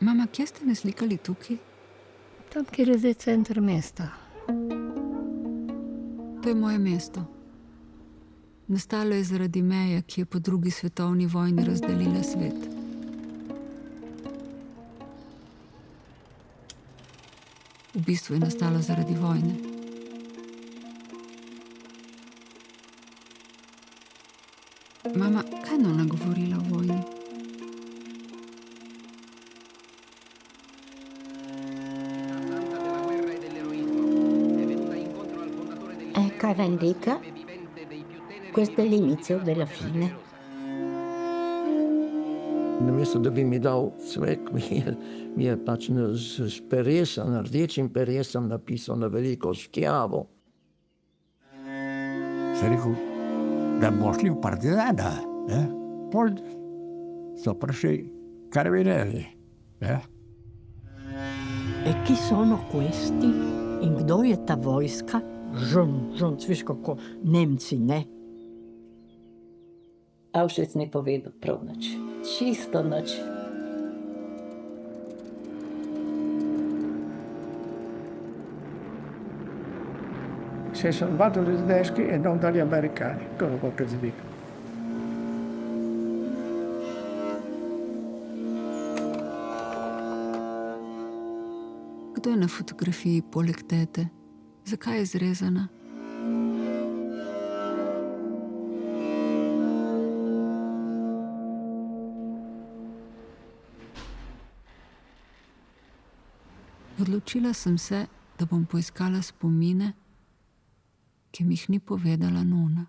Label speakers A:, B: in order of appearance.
A: Mama, kje ste me slikali tukaj?
B: Tam, kjer je zdaj center mesta.
A: To je moje mesto. Nastalo je zaradi meje, ki je po drugi svetovni vojni razdelila svet. V bistvu je nastalo zaradi vojne. Mama, kaj je ona govorila o vojni?
C: Vendetta, questo è l'inizio della fine.
D: Namesto da bi mi dal cvek, mi je pač s peresom, rdečim peresom napisal na veliko škjavo.
E: Sem rekel, da bomo šli v partizana. Pol so prišli karabinieri.
F: E chi sono questi? In kdo je ta vojska? Žon, viš kako Nemci, ne?
C: Auschwitz ni povedal prav nič. Čisto nič.
G: Si è salvato dai tedeschi e non dagli americani, cosa vuol che ti dica?
A: Kdo je na fotografiji poleg tete? Zakaj je zrezana? Odločila sem se, da bom poiskala spomine, ki mi jih ni povedala nona.